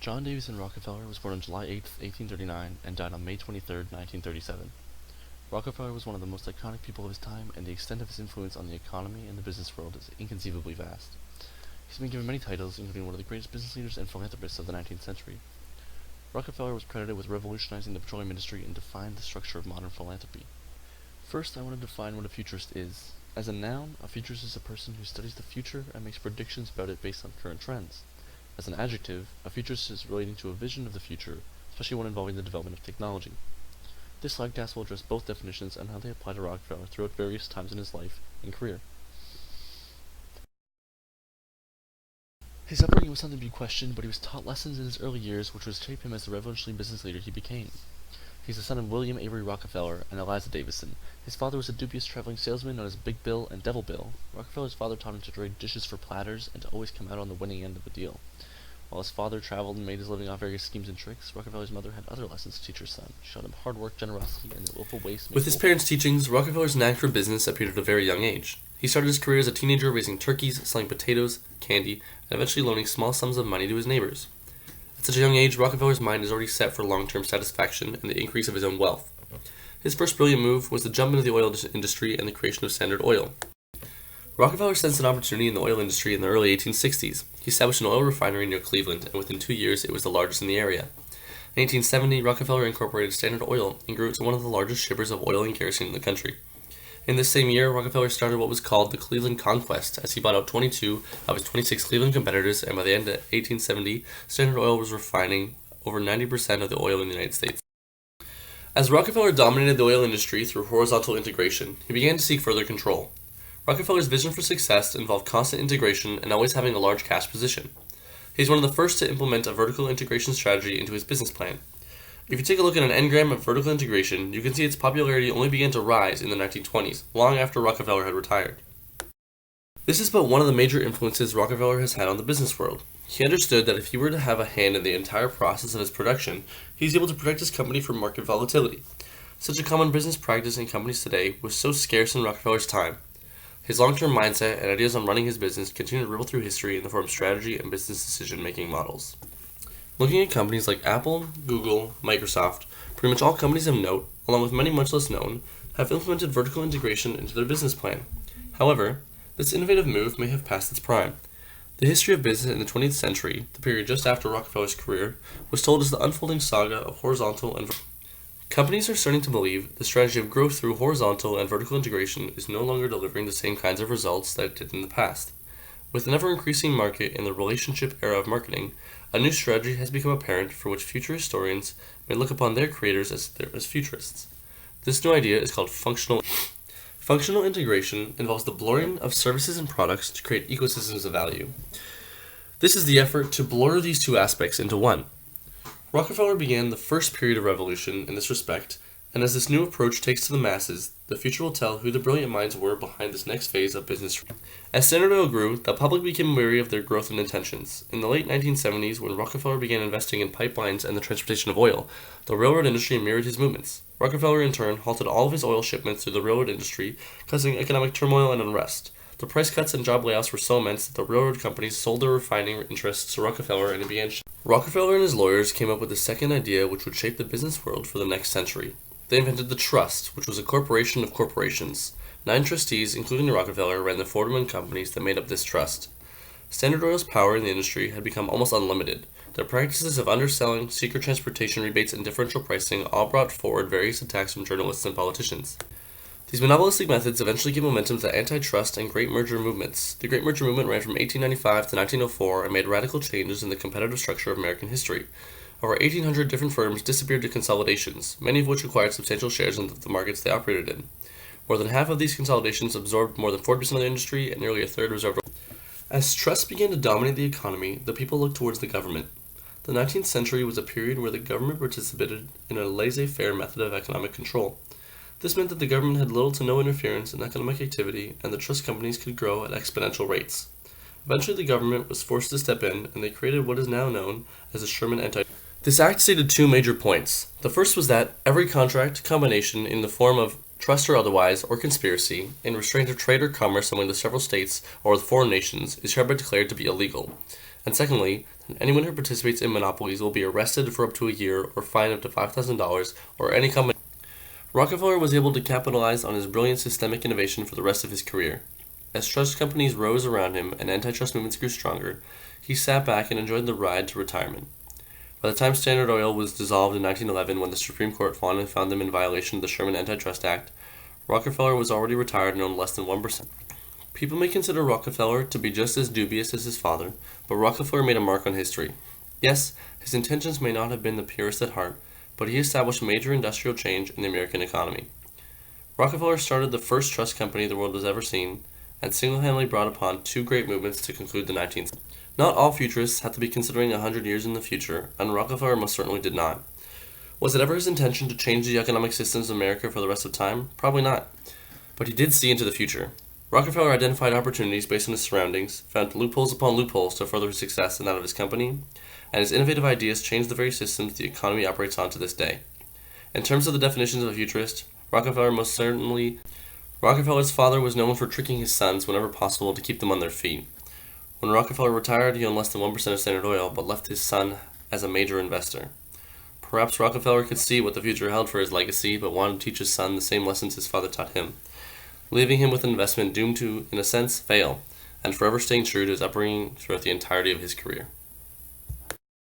John Davison Rockefeller was born on July 8, 1839, and died on May 23, 1937. Rockefeller was one of the most iconic people of his time, and the extent of his influence on the economy and the business world is inconceivably vast. He's been given many titles, including one of the greatest business leaders and philanthropists of the 19th century. Rockefeller was credited with revolutionizing the petroleum industry and defined the structure of modern philanthropy. First, I want to define what a futurist is. As a noun, a futurist is a person who studies the future and makes predictions about it based on current trends. As an adjective, a futurist is relating to a vision of the future, especially one involving the development of technology. This slidecast will address both definitions and how they apply to Rockefeller throughout various times in his life and career. His upbringing was something to be questioned, but he was taught lessons in his early years which would shape him as the revolutionary business leader he became. He's the son of William Avery Rockefeller and Eliza Davison. His father was a dubious traveling salesman known as Big Bill and Devil Bill. Rockefeller's father taught him to trade dishes for platters and to always come out on the winning end of a deal. While his father traveled and made his living off various schemes and tricks, Rockefeller's mother had other lessons to teach her son. She showed him hard work, generosity, and that willful waste. With his parents' teachings, Rockefeller's knack for business appeared at a very young age. He started his career as a teenager raising turkeys, selling potatoes, candy, and eventually loaning small sums of money to his neighbors. At such a young age, Rockefeller's mind is already set for long-term satisfaction and the increase of his own wealth. His first brilliant move was to jump into the oil industry and the creation of Standard Oil. Rockefeller sensed an opportunity in the oil industry in the early 1860s. He established an oil refinery near Cleveland, and within 2 years it was the largest in the area. In 1870, Rockefeller incorporated Standard Oil and grew it to one of the largest shippers of oil and kerosene in the country. In this same year, Rockefeller started what was called the Cleveland Conquest, as he bought out 22 of his 26 Cleveland competitors, and by the end of 1870, Standard Oil was refining over 90% of the oil in the United States. As Rockefeller dominated the oil industry through horizontal integration, he began to seek further control. Rockefeller's vision for success involved constant integration and always having a large cash position. He's one of the first to implement a vertical integration strategy into his business plan. If you take a look at an engram of vertical integration, you can see its popularity only began to rise in the 1920s, long after Rockefeller had retired. This is but one of the major influences Rockefeller has had on the business world. He understood that if he were to have a hand in the entire process of his production, he was able to protect his company from market volatility. Such a common business practice in companies today was so scarce in Rockefeller's time. His long-term mindset and ideas on running his business continue to ripple through history in the form of strategy and business decision-making models. Looking at companies like Apple, Google, Microsoft, pretty much all companies of note, along with many much less known, have implemented vertical integration into their business plan. However, this innovative move may have passed its prime. The history of business in the 20th century, the period just after Rockefeller's career, was told as the unfolding saga of horizontal and vertical. Companies are starting to believe the strategy of growth through horizontal and vertical integration is no longer delivering the same kinds of results that it did in the past. With an ever-increasing market in the relationship era of marketing, a new strategy has become apparent for which future historians may look upon their creators as futurists. This new idea is called functional. Functional integration involves the blurring of services and products to create ecosystems of value. This is the effort to blur these two aspects into one. Rockefeller began the first period of revolution in this respect, and as this new approach takes to the masses, the future will tell who the brilliant minds were behind this next phase of business. As Standard Oil grew, the public became wary of their growth and intentions. In the late 1970s, when Rockefeller began investing in pipelines and the transportation of oil, the railroad industry mirrored his movements. Rockefeller, in turn, halted all of his oil shipments through the railroad industry, causing economic turmoil and unrest. The price cuts and job layoffs were so immense that the railroad companies sold their refining interests to Rockefeller and it began. Rockefeller and his lawyers came up with a second idea which would shape the business world for the next century. They invented the trust, which was a corporation of corporations. 9 trustees, including Rockefeller, ran the 41 companies that made up this trust. Standard Oil's power in the industry had become almost unlimited. Their practices of underselling, secret transportation rebates, and differential pricing all brought forward various attacks from journalists and politicians. These monopolistic methods eventually gave momentum to the antitrust and Great Merger movements. The Great Merger movement ran from 1895 to 1904 and made radical changes in the competitive structure of American history. Over 1,800 different firms disappeared to consolidations, many of which acquired substantial shares in the markets they operated in. More than half of these consolidations absorbed more than 40% of the industry, and nearly a third reserved. As trusts began to dominate the economy, the people looked towards the government. The 19th century was a period where the government participated in a laissez-faire method of economic control. This meant that the government had little to no interference in economic activity, and the trust companies could grow at exponential rates. Eventually, the government was forced to step in, and they created what is now known as the Sherman Antitrust. This act stated 2 major points. The first was that every contract, combination in the form of trust or otherwise, or conspiracy, in restraint of trade or commerce among the several states or with foreign nations, is hereby declared to be illegal. And secondly, that anyone who participates in monopolies will be arrested for up to a year or fined up to $5,000 or any company. Rockefeller was able to capitalize on his brilliant systemic innovation for the rest of his career. As trust companies rose around him and antitrust movements grew stronger, he sat back and enjoyed the ride to retirement. By the time Standard Oil was dissolved in 1911, when the Supreme Court finally found them in violation of the Sherman Antitrust Act, Rockefeller was already retired and owned less than 1%. People may consider Rockefeller to be just as dubious as his father, but Rockefeller made a mark on history. Yes, his intentions may not have been the purest at heart, but he established major industrial change in the American economy. Rockefeller started the first trust company the world has ever seen, and single-handedly brought upon two great movements to conclude the 19th century. Not all futurists have to be considering 100 years in the future, and Rockefeller most certainly did not. Was it ever his intention to change the economic systems of America for the rest of time? Probably not. But he did see into the future. Rockefeller identified opportunities based on his surroundings, found loopholes upon loopholes to further his success and that of his company, and his innovative ideas changed the very systems the economy operates on to this day. In terms of the definitions of a futurist, Rockefeller's father was known for tricking his sons whenever possible to keep them on their feet. When Rockefeller retired, he owned less than 1% of Standard Oil, but left his son as a major investor. Perhaps Rockefeller could see what the future held for his legacy, but wanted to teach his son the same lessons his father taught him, leaving him with an investment doomed to, in a sense, fail, and forever staying true to his upbringing throughout the entirety of his career.